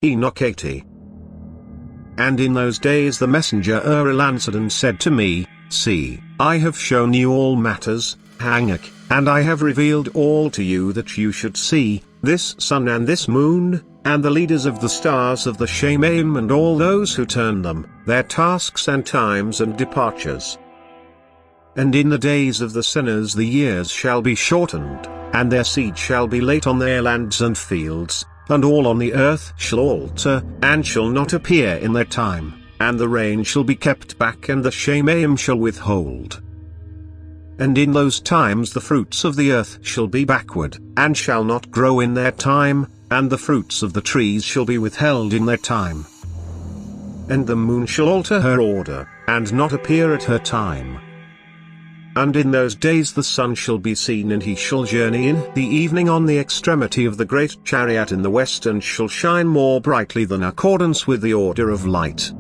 Enoch 80. And in those days the messenger Uriel answered and said to me, See, I have shown you all matters, Enoch, and I have revealed all to you that you should see, this sun and this moon, and the leaders of the stars of the Shemaim and all those who turn them, their tasks and times and departures. And in the days of the sinners the years shall be shortened, and their seed shall be late on their lands and fields, and all on the earth shall alter, and shall not appear in their time, and the rain shall be kept back and the Shemaim shall withhold. And in those times the fruits of the earth shall be backward, and shall not grow in their time, and the fruits of the trees shall be withheld in their time. And the moon shall alter her order, and not appear at her time. And in those days the sun shall be seen, and he shall journey in the evening on the extremity of the great chariot in the west, and shall shine more brightly than accordance with the order of light.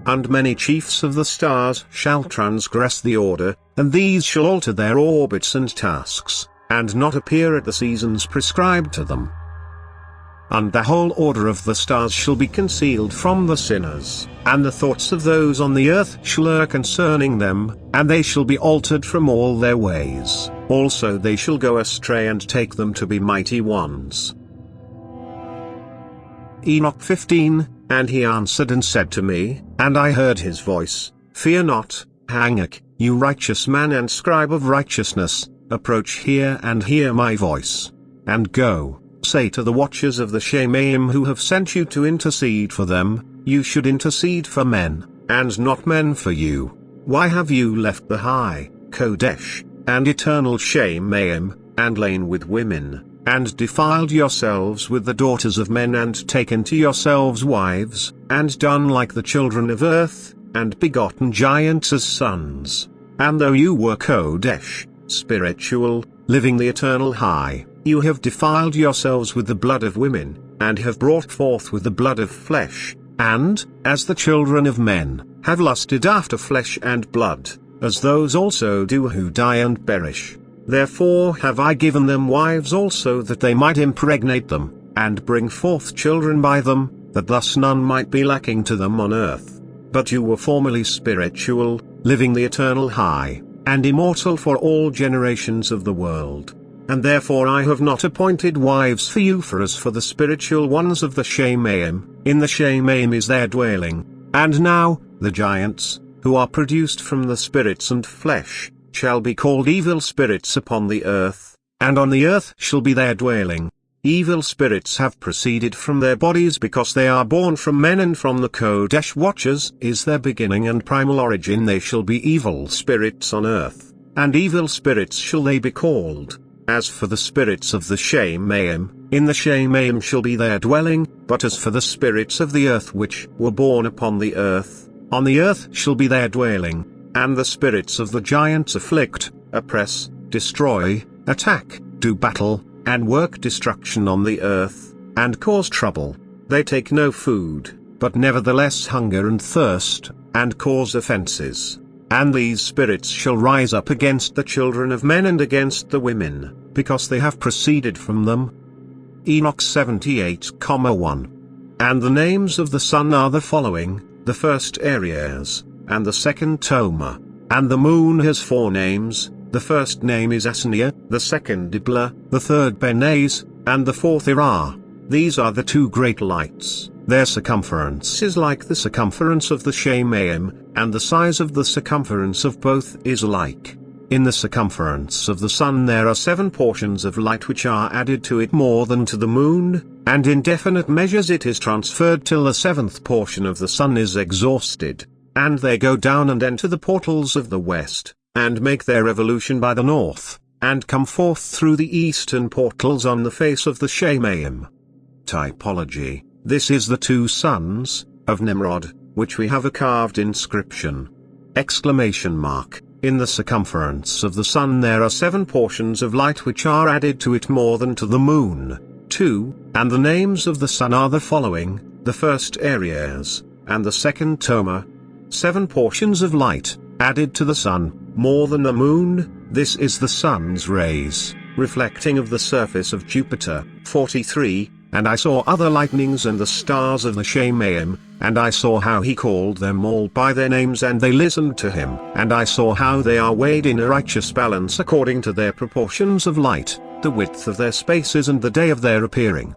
And many chiefs of the stars shall transgress the order, and these shall alter their orbits and tasks, and not appear at the seasons prescribed to them. And the whole order of the stars shall be concealed from the sinners, and the thoughts of those on the earth shall err concerning them, and they shall be altered from all their ways, also they shall go astray and take them to be mighty ones. Enoch 15, and he answered and said to me, and I heard his voice, Fear not, Enoch, you righteous man and scribe of righteousness, approach here and hear my voice. And go, say to the watchers of the Shemaim who have sent you to intercede for them, you should intercede for men, and not men for you. Why have you left the high, Kodesh, and eternal Shemaim, and lain with women, and defiled yourselves with the daughters of men, and taken to yourselves wives, and done like the children of earth, and begotten giants as sons? And though you were Kodesh, spiritual, living the eternal high, you have defiled yourselves with the blood of women, and have brought forth with the blood of flesh, and, as the children of men, have lusted after flesh and blood, as those also do who die and perish. Therefore have I given them wives also, that they might impregnate them, and bring forth children by them, that thus none might be lacking to them on earth. But you were formerly spiritual, living the eternal high, and immortal for all generations of the world. And therefore I have not appointed wives for you, for as for the spiritual ones of the Shemaim, in the Shemaim is their dwelling. And now, the giants, who are produced from the spirits and flesh, shall be called evil spirits upon the earth, and on the earth shall be their dwelling. Evil spirits have proceeded from their bodies because they are born from men, and from the Kodesh watchers is their beginning and primal origin. They shall be evil spirits on earth, and evil spirits shall they be called. As for the spirits of the Shemaim, in the Shemaim shall be their dwelling, but as for the spirits of the earth which were born upon the earth, on the earth shall be their dwelling. And the spirits of the giants afflict, oppress, destroy, attack, do battle, and work destruction on the earth, and cause trouble. They take no food, but nevertheless hunger and thirst, and cause offenses. And these spirits shall rise up against the children of men and against the women, because they have proceeded from them. Enoch 78:1. And the names of the sun are the following: the first Aries, and the second Toma. And the moon has 4 names: the first name is Asnia, the second Ibla, the third Benes, and the fourth Ira. These are the 2 great lights. Their circumference is like the circumference of the Shemaim, and the size of the circumference of both is like. In the circumference of the sun there are 7 portions of light which are added to it more than to the moon, and in definite measures it is transferred till the 7th portion of the sun is exhausted. And they go down and enter the portals of the west, and make their revolution by the north, and come forth through the eastern portals on the face of the Shemaim. Typology: this is the 2 sons of Nimrod, which we have a carved inscription. ! In the circumference of the sun there are 7 portions of light which are added to it more than to the moon. 2. And the names of the sun are the following: the first Aries, and the second Toma. 7 portions of light, added to the sun, more than the moon. This is the sun's rays, reflecting of the surface of Jupiter. 43. and I saw other lightnings and the stars of the Shemaim, and I saw how he called them all by their names and they listened to him. And I saw how they are weighed in a righteous balance according to their proportions of light, the width of their spaces and the day of their appearing.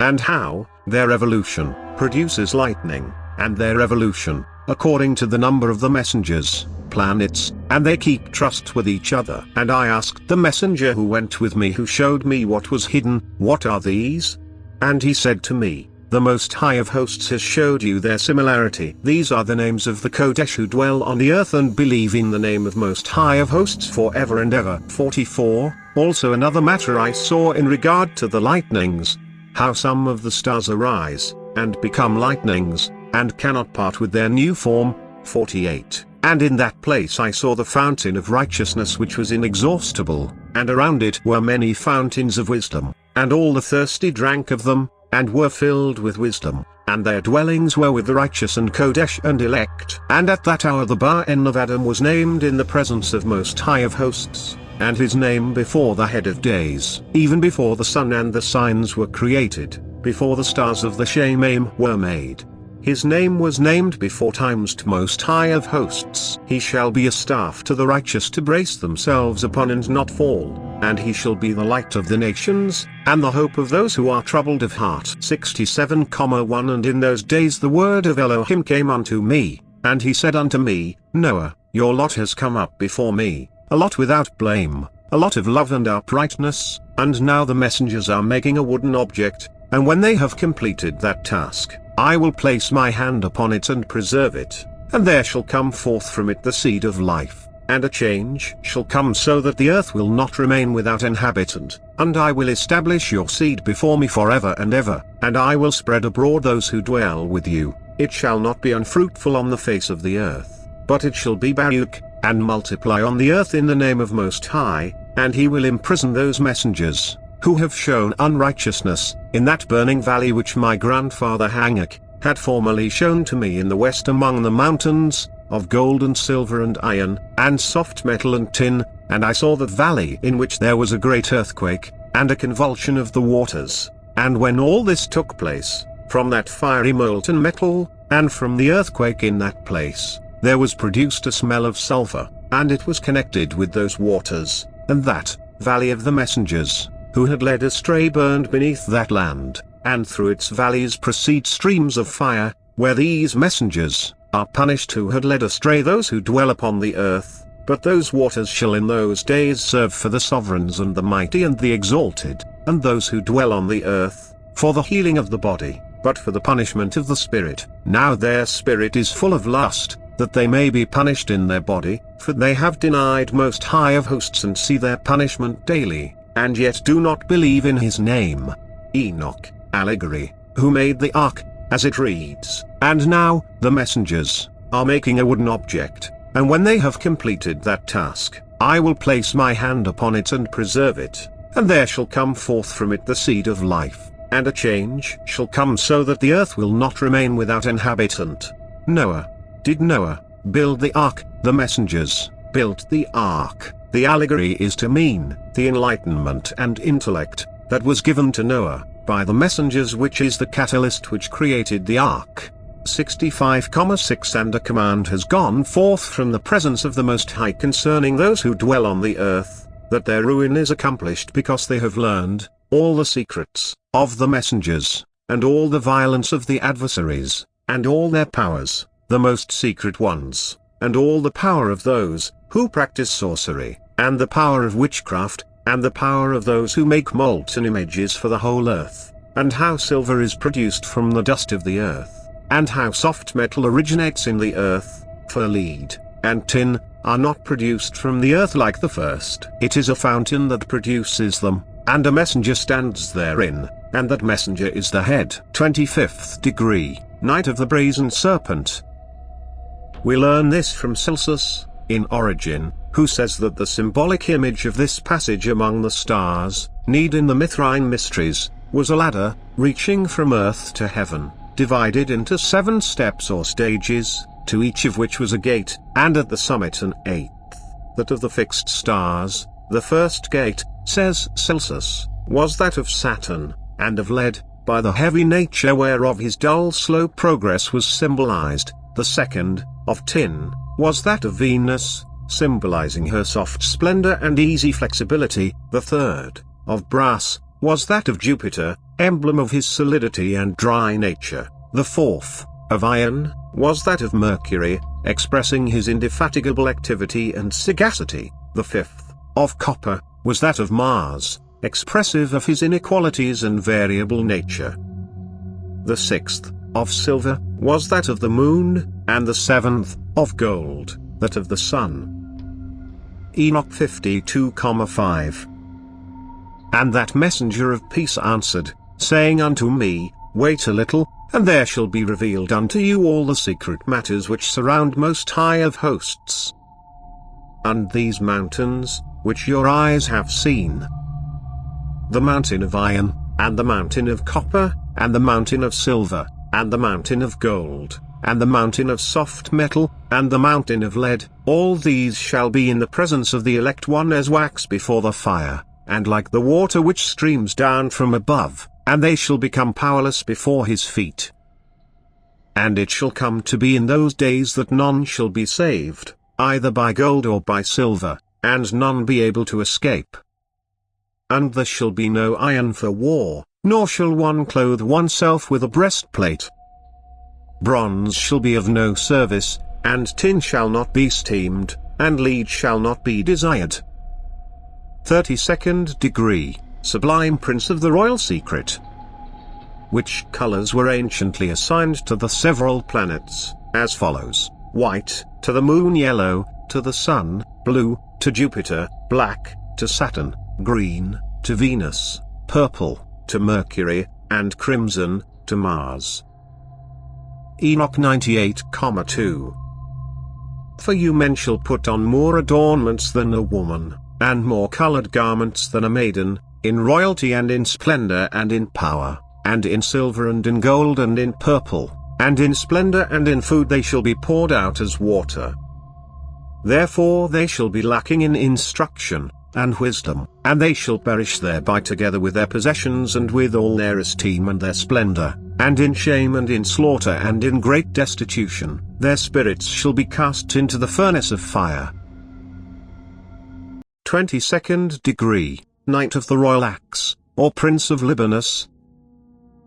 And how their evolution produces lightning, and their evolution, according to the number of the messengers, planets, and they keep trust with each other. And I asked the messenger who went with me, who showed me what was hidden, what are these? And he said to me, the Most High of Hosts has showed you their similarity. These are the names of the Kodesh who dwell on the earth and believe in the name of Most High of Hosts forever and ever. 44. Also another matter I saw in regard to the lightnings, how some of the stars arise, and become lightnings, and cannot part with their new form. 48. And in that place I saw the fountain of righteousness which was inexhaustible, and around it were many fountains of wisdom, and all the thirsty drank of them, and were filled with wisdom, and their dwellings were with the righteous and Kodesh and elect. And at that hour the Ba-en of Adam was named in the presence of Most High of Hosts, and his name before the head of days, even before the sun and the signs were created, before the stars of the Shemaim were made. His name was named before times to Most High of Hosts. He shall be a staff to the righteous to brace themselves upon and not fall, and he shall be the light of the nations, and the hope of those who are troubled of heart. 67,1 And in those days the word of Elohim came unto me, and he said unto me, Noah, your lot has come up before me, a lot without blame, a lot of love and uprightness, and now the messengers are making a wooden object, and when they have completed that task, I will place my hand upon it and preserve it, and there shall come forth from it the seed of life, and a change shall come so that the earth will not remain without inhabitant, and I will establish your seed before me forever and ever, and I will spread abroad those who dwell with you. It shall not be unfruitful on the face of the earth, but it shall be Baruch, and multiply on the earth in the name of Most High, and he will imprison those messengers who have shown unrighteousness, in that burning valley which my grandfather Enoch had formerly shown to me in the west among the mountains, of gold and silver and iron, and soft metal and tin, and I saw that valley in which there was a great earthquake, and a convulsion of the waters, and when all this took place, from that fiery molten metal, and from the earthquake in that place, there was produced a smell of sulfur, and it was connected with those waters, and that valley of the messengers who had led astray burned beneath that land, and through its valleys proceed streams of fire, where these messengers are punished who had led astray those who dwell upon the earth. But those waters shall in those days serve for the sovereigns and the mighty and the exalted, and those who dwell on the earth, for the healing of the body, but for the punishment of the spirit. Now their spirit is full of lust, that they may be punished in their body, for they have denied Most High of Hosts and see their punishment daily, and yet do not believe in his name. Enoch, allegory, who made the ark, as it reads, and now, the messengers are making a wooden object, and when they have completed that task, I will place my hand upon it and preserve it, and there shall come forth from it the seed of life, and a change shall come so that the earth will not remain without inhabitant. Noah. Did Noah build the ark? The messengers built the ark. The allegory is to mean the enlightenment and intellect that was given to Noah by the messengers, which is the catalyst which created the ark. 65,6 And a command has gone forth from the presence of the Most High concerning those who dwell on the earth, that their ruin is accomplished because they have learned all the secrets of the messengers, and all the violence of the adversaries, and all their powers, the most secret ones, and all the power of those who practice sorcery, and the power of witchcraft, and the power of those who make molten images for the whole earth, and how silver is produced from the dust of the earth, and how soft metal originates in the earth, for lead and tin are not produced from the earth like the first. It is a fountain that produces them, and a messenger stands therein, and that messenger is the head. 25th degree, Night of the Brazen Serpent. We learn this from Celsus, in Origin, who says that the symbolic image of this passage among the stars, need in the Mithrine mysteries, was a ladder, reaching from earth to heaven, divided into 7 steps or stages, to each of which was a gate, and at the summit an 8th. That of the fixed stars, the first gate, says Celsus, was that of Saturn, and of lead, by the heavy nature whereof his dull slow progress was symbolized. The second, of tin, was that of Venus, symbolizing her soft splendor and easy flexibility. The third, of brass, was that of Jupiter, emblem of his solidity and dry nature. The fourth, of iron, was that of Mercury, expressing his indefatigable activity and sagacity. The fifth, of copper, was that of Mars, expressive of his inequalities and variable nature. The sixth, of silver, was that of the moon, and the seventh, of gold, that of the sun. Enoch 52:5. And that messenger of peace answered, saying unto me, Wait a little, and there shall be revealed unto you all the secret matters which surround Most High of hosts. And these mountains, which your eyes have seen, the mountain of iron, and the mountain of copper, and the mountain of silver, and the mountain of gold, and the mountain of soft metal, and the mountain of lead, all these shall be in the presence of the elect one as wax before the fire, and like the water which streams down from above, and they shall become powerless before his feet. And it shall come to be in those days that none shall be saved, either by gold or by silver, and none be able to escape. And there shall be no iron for war, nor shall one clothe oneself with a breastplate. Bronze shall be of no service, and tin shall not be steamed, and lead shall not be desired. 32nd degree, sublime prince of the royal secret. Which colors were anciently assigned to the several planets, as follows: white, to the moon; yellow, to the sun; blue, to Jupiter; black, to Saturn; green, to Venus; purple, to Mercury; and crimson, to Mars. Enoch 98:2. For you men shall put on more adornments than a woman, and more colored garments than a maiden, in royalty and in splendor and in power, and in silver and in gold and in purple, and in splendor and in food they shall be poured out as water. Therefore they shall be lacking in instruction, and wisdom, and they shall perish thereby together with their possessions and with all their esteem and their splendor, and in shame and in slaughter and in great destitution, their spirits shall be cast into the furnace of fire. 22nd degree, Knight of the Royal Axe, or Prince of Libanus.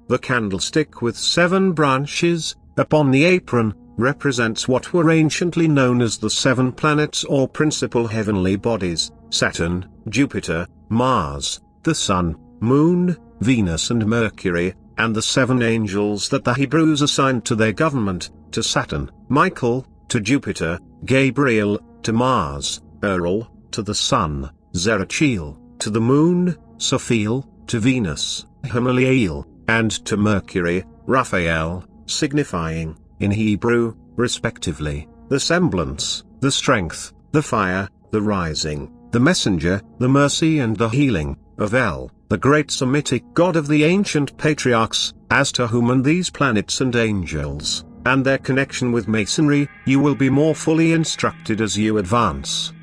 The candlestick with 7 branches, upon the apron, represents what were anciently known as the 7 planets or principal heavenly bodies: Saturn, Jupiter, Mars, the Sun, Moon, Venus and Mercury, and the 7 angels that the Hebrews assigned to their government: to Saturn, Michael; to Jupiter, Gabriel; to Mars, Uriel; to the Sun, Zerachiel; to the Moon, Sophiel; to Venus, Hamaliel; and to Mercury, Raphael, signifying, in Hebrew, respectively, the semblance, the strength, the fire, the rising, the messenger, the mercy and the healing, of El, the great Semitic god of the ancient patriarchs, as to whom and these planets and angels, and their connection with masonry, you will be more fully instructed as you advance.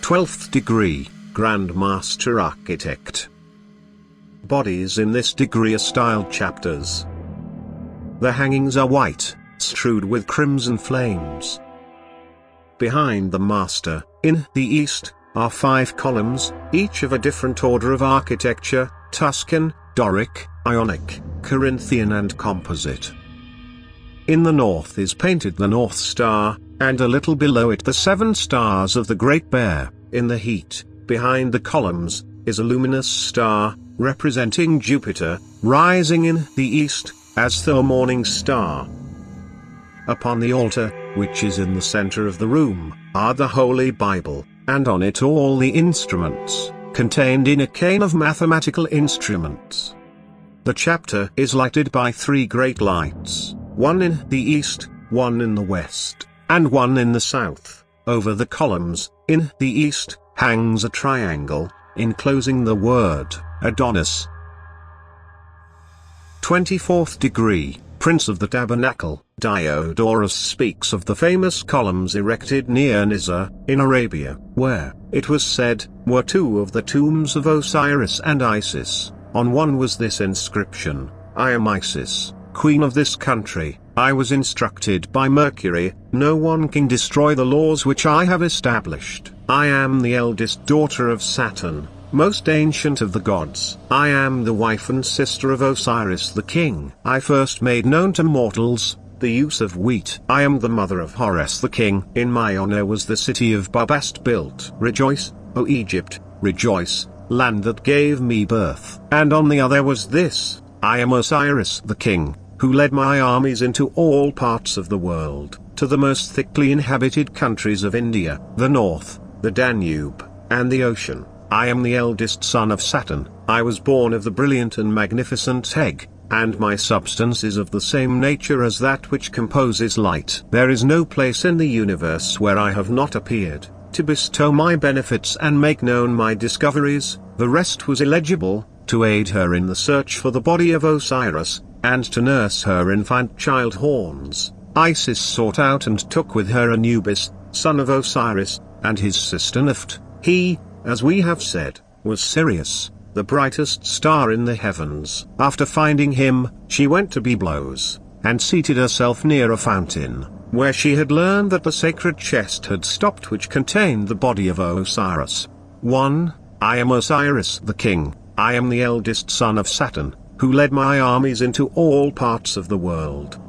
12th degree, Grand Master Architect. Bodies in this degree are styled chapters. The hangings are white, strewed with crimson flames. Behind the master, in the east, are 5 columns, each of a different order of architecture: Tuscan, Doric, Ionic, Corinthian and Composite. In the north is painted the North Star, and a little below it the 7 stars of the Great Bear. In the heat, behind the columns, is a luminous star, representing Jupiter, rising in the east, as the morning star. Upon the altar, which is in the center of the room, are the Holy Bible, and on it all the instruments, contained in a cane of mathematical instruments. The chapter is lighted by 3 great lights, one in the east, one in the west, and one in the south. Over the columns, in the east, hangs a triangle, enclosing the word, Adonis. 24th degree, Prince of the Tabernacle. Diodorus speaks of the famous columns erected near Nizar, in Arabia, where, it was said, were 2 of the tombs of Osiris and Isis. On one was this inscription: I am Isis, queen of this country. I was instructed by Mercury, no one can destroy the laws which I have established. I am the eldest daughter of Saturn, most ancient of the gods. I am the wife and sister of Osiris the king. I first made known to mortals the use of wheat. I am the mother of Horus the king. In my honor was the city of Bubast built. Rejoice, O Egypt, rejoice, land that gave me birth. And on the other was this: I am Osiris the king, who led my armies into all parts of the world, to the most thickly inhabited countries of India, the north, the Danube, and the ocean. I am the eldest son of Saturn. I was born of the brilliant and magnificent egg, and my substance is of the same nature as that which composes light. There is no place in the universe where I have not appeared, to bestow my benefits and make known my discoveries. The rest was illegible, to aid her in the search for the body of Osiris, and to nurse her infant child horns. Isis sought out and took with her Anubis, son of Osiris, and his sister Nephte. He, as we have said, was Sirius, the brightest star in the heavens. After finding him, she went to Byblos, and seated herself near a fountain, where she had learned that the sacred chest had stopped which contained the body of Osiris. 1. I am Osiris the king. I am the eldest son of Saturn, who led my armies into all parts of the world.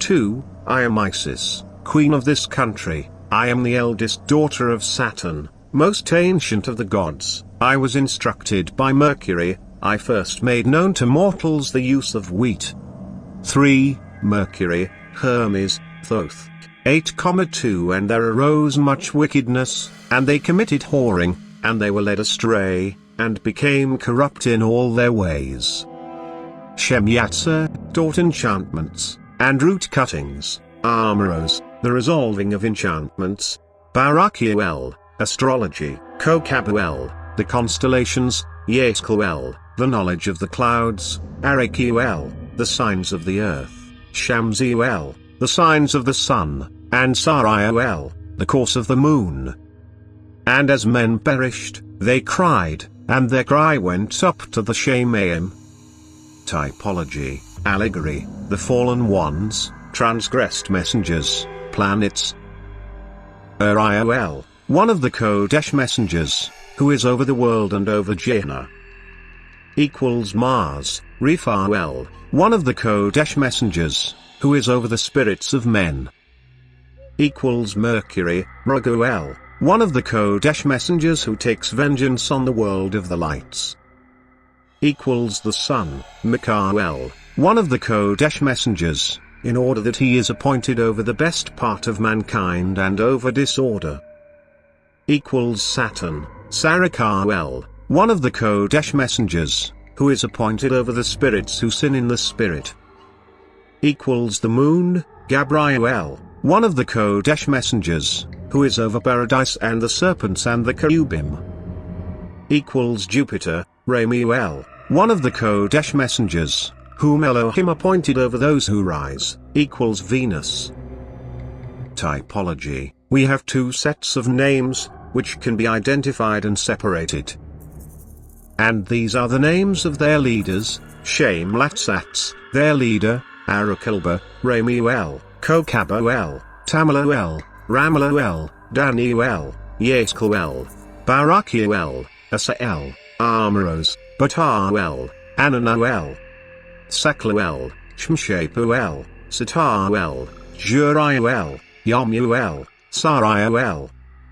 2. I am Isis, queen of this country. I am the eldest daughter of Saturn, most ancient of the gods. I was instructed by Mercury. I first made known to mortals the use of wheat. 3. Mercury, Hermes, Thoth. 8,2 And there arose much wickedness, and they committed whoring, and they were led astray, and became corrupt in all their ways. Shemyatsar taught enchantments, and root cuttings, Armoros, the resolving of enchantments, Barakuel, astrology, Kokabuel, the constellations, Yeskuel, the knowledge of the clouds, Arakuel, the signs of the earth, Shamsuel, the signs of the sun, and Sariuel, the course of the moon. And as men perished, they cried, and their cry went up to the Shemaim. Typology, allegory, the fallen ones, transgressed messengers, planets. Uriel, one of the Kodesh messengers, who is over the world and over Gehenna. Equals Mars, Rephael, one of the Kodesh messengers, who is over the spirits of men. Equals Mercury, Raguel, one of the Kodesh messengers who takes vengeance on the world of the lights. Equals the Sun, Mikael, one of the Kodesh messengers, in order that he is appointed over the best part of mankind and over disorder. Equals Saturn, Sarakael, one of the Kodesh messengers, who is appointed over the spirits who sin in the spirit. Equals the Moon, Gabriel, one of the Kodesh messengers, who is over paradise and the serpents and the cherubim. Equals Jupiter, Ramiel, one of the Kodesh messengers, whom Elohim appointed over those who rise. Equals Venus. Typology, we have two sets of names, which can be identified and separated. And these are the names of their leaders: Shamlatsats, their leader, Arakelba, Ramiel, Kokabuel, Tamaluel, Ramaluel, Daniel, Yeskuel, Barakuel, Asael, Armoros, Batael, Ananael, Sakluel, Shmshapuel, Satael, Juriel, Yamuel, Sariuel.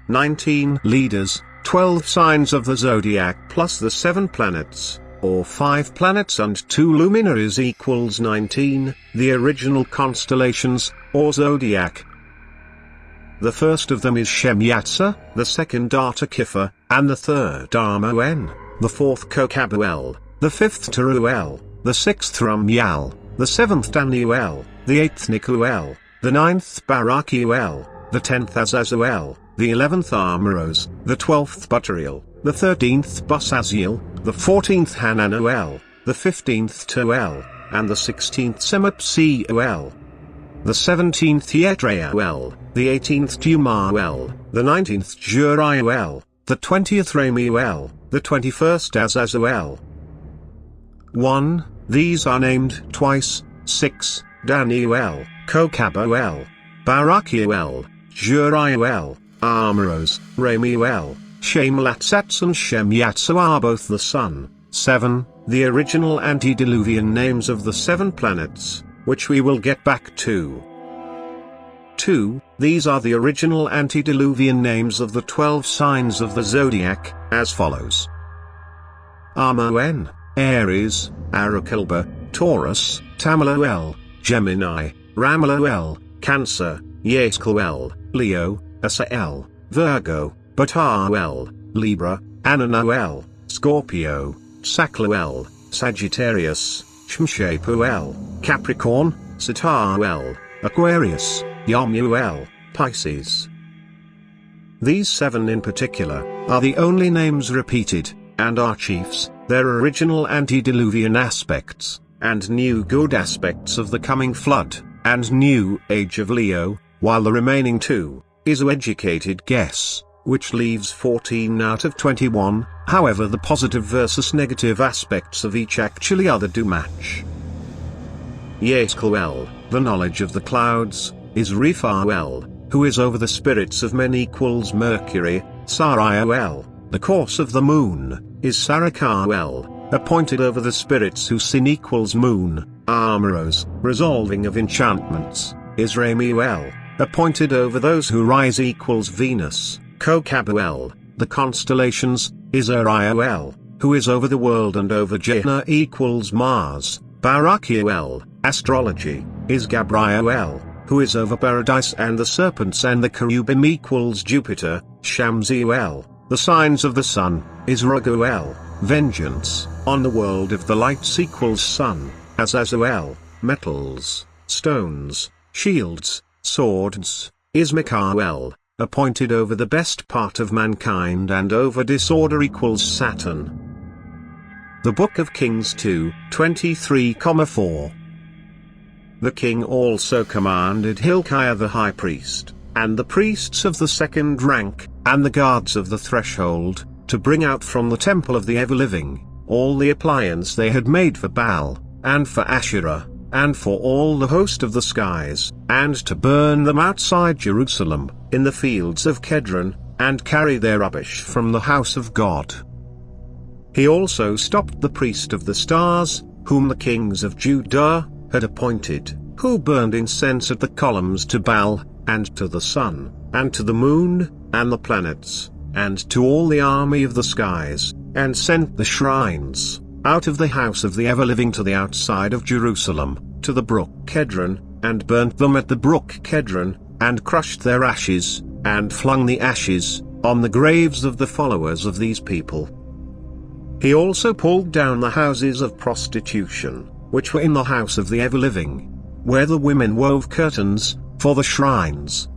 19 leaders, 12 signs of the zodiac plus the 7 planets, or 5 planets and 2 luminaries equals 19, the original constellations, or zodiac. The first of them is Shemyatsar, the second Artakipha, and the third Armoen, the fourth Kokabuel, the fifth Teruel, the sixth Ramiel, the seventh Danuel, the eighth Nikuel, the ninth Barakuel, the 10th Azazuel, the 11th Armoros, the 12th Butteriel, the 13th Busaziel, the 14th Hananuel, the 15th Tuel, and the 16th Semapseuel, the 17th Yetrael, the 18th Dumael, the 19th Juriel, the 20th Ramiel, the 21st Azazuel. 1. These are named twice. 6. Daniel, Kokabuel, Barakuel, Juriel, Armoros, Ramiel, Shemlatsats and Shemyatsu are both the sun. 7. The original antediluvian names of the 7 planets, which we will get back to. 2. These are the original antediluvian names of the 12 signs of the zodiac, as follows: Armoen, Aries, Arakelba, Taurus, Tamaluel, Gemini, Ramaluel, Cancer, Yesquel, Leo, Asael, Virgo, Bataruel, Libra, Ananoel, Scorpio, Sacluel, Sagittarius, Shmshapuel, Capricorn, Sataruel, Aquarius, Yamuel, Pisces. These 7 in particular are the only names repeated, and are chiefs, their original antediluvian aspects, and new good aspects of the coming flood, and new age of Leo, while the remaining 2 is an educated guess, which leaves 14 out of 21, however the positive versus negative aspects of each actually are the do match. Yesquel, the knowledge of the clouds, is Rephael, who is over the spirits of men equals Mercury. Sariel, the course of the moon, is Sarakael, appointed over the spirits whose sin equals moon. Armoros, resolving of enchantments, is Ramiel, appointed over those who rise equals Venus. Kokabuel, the constellations, is Uriel, who is over the world and over Jana equals Mars. Barakuel, astrology, is Gabriel, who is over paradise and the serpents and the cherubim equals Jupiter. Shamsiel, the signs of the sun, is Raguel, vengeance, on the world of the lights equals sun. Azazel, metals, stones, shields, swords, is Michael, appointed over the best part of mankind and over disorder equals Saturn. The Book of Kings 2:23-4. The king also commanded Hilkiah the high priest, and the priests of the second rank, and the guards of the threshold, to bring out from the temple of the ever-living, all the appliance they had made for Baal, and for Asherah, and for all the host of the skies, and to burn them outside Jerusalem, in the fields of Kedron, and carry their rubbish from the house of God. He also stopped the priest of the stars, whom the kings of Judah had appointed, who burned incense at the columns to Baal, and to the sun, and to the moon, and the planets, and to all the army of the skies, and sent the shrines out of the house of the ever-living to the outside of Jerusalem, to the brook Kedron, and burnt them at the brook Kedron, and crushed their ashes, and flung the ashes on the graves of the followers of these people. He also pulled down the houses of prostitution, which were in the house of the ever-living, where the women wove curtains for the shrines.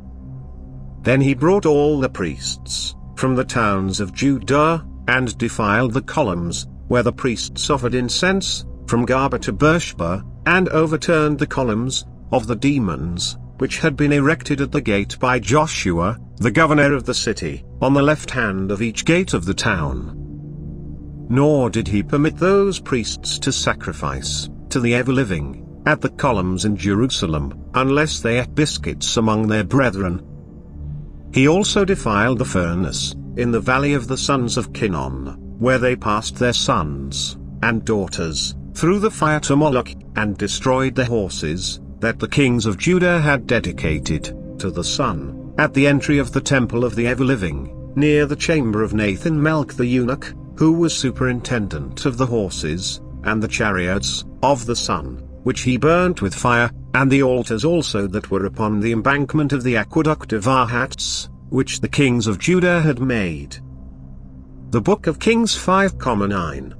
Then he brought all the priests from the towns of Judah, and defiled the columns, where the priests offered incense, from Gaba to Beersheba, and overturned the columns of the demons, which had been erected at the gate by Joshua, the governor of the city, on the left hand of each gate of the town. Nor did he permit those priests to sacrifice to the ever-living at the columns in Jerusalem, unless they ate biscuits among their brethren. He also defiled the furnace in the valley of the sons of Kinnon, where they passed their sons and daughters through the fire to Moloch, and destroyed the horses that the kings of Judah had dedicated to the sun, at the entry of the temple of the ever-living, near the chamber of Nathan Melch the eunuch, who was superintendent of the horses and the chariots of the sun, which he burnt with fire, and the altars also that were upon the embankment of the aqueduct of Ahats, which the kings of Judah had made. The Book of Kings 5:9.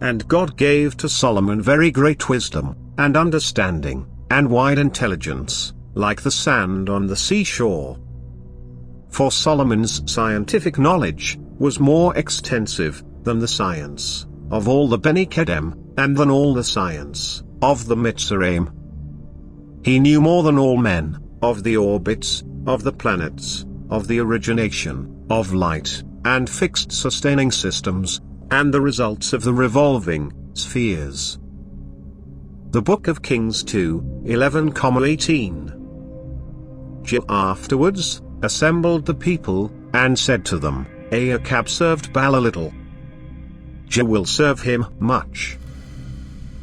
And God gave to Solomon very great wisdom, and understanding, and wide intelligence, like the sand on the seashore. For Solomon's scientific knowledge was more extensive than the science of all the Beni Kedem, and than all the science of the Mitzrayim. He knew more than all men, of the orbits, of the planets, of the origination, of light, and fixed sustaining systems, and the results of the revolving, spheres. The Book of Kings 2:11-18. Jehu afterwards assembled the people, and said to them, Ahab served Baal a little. Jehu will serve him much.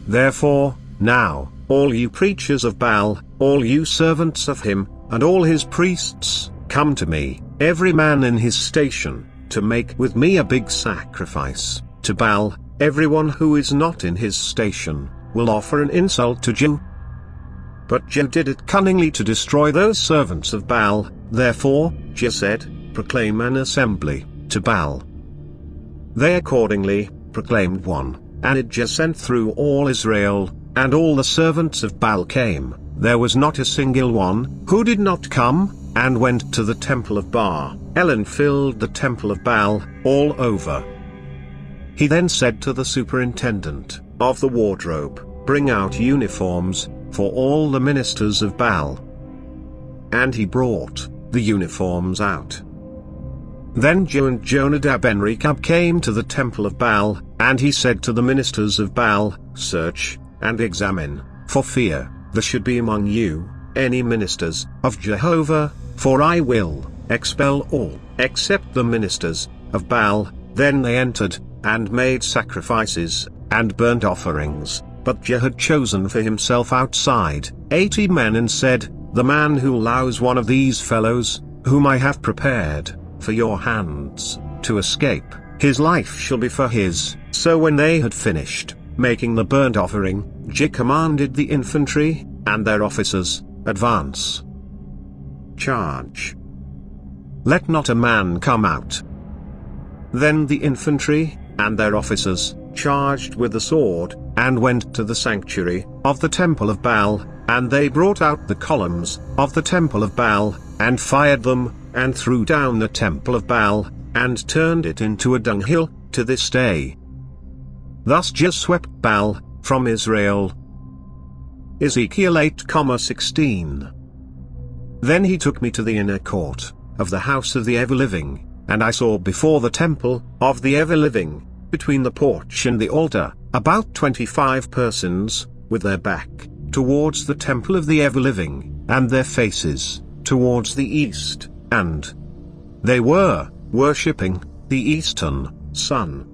Therefore, now, all you preachers of Baal, all you servants of him, and all his priests, come to me, every man in his station, to make with me a big sacrifice to Baal. Everyone who is not in his station will offer an insult to Jehu. But Jehu did it cunningly to destroy those servants of Baal. Therefore, Jehu said, proclaim an assembly to Baal. They accordingly proclaimed one, and Jehu sent through all Israel, and all the servants of Baal came. There was not a single one who did not come, and went to the temple of Baal, and filled the temple of Baal all over. He then said to the superintendent of the wardrobe, bring out uniforms for all the ministers of Baal. And he brought the uniforms out. Then Jehu and Jonadab and Rechab came to the temple of Baal, and he said to the ministers of Baal, search and examine, for fear there should be among you any ministers of Jehovah, for I will expel all except the ministers of Baal. Then they entered, and made sacrifices and burnt offerings. But Jehu had chosen for himself outside 80 men, and said, the man who allows one of these fellows, whom I have prepared for your hands, to escape, his life shall be for his. So when they had finished making the burnt offering, Jehu commanded the infantry and their officers, advance. Charge. Let not a man come out. Then the infantry and their officers charged with the sword, and went to the sanctuary of the temple of Baal, and they brought out the columns of the temple of Baal, and fired them, and threw down the temple of Baal, and turned it into a dunghill, to this day. Thus Jehu swept Baal from Israel. Ezekiel 8:16. Then he took me to the inner court of the house of the ever-living, and I saw before the temple of the ever-living, between the porch and the altar, about 25 persons, with their back towards the temple of the ever-living, and their faces towards the east, and they were worshipping the eastern sun.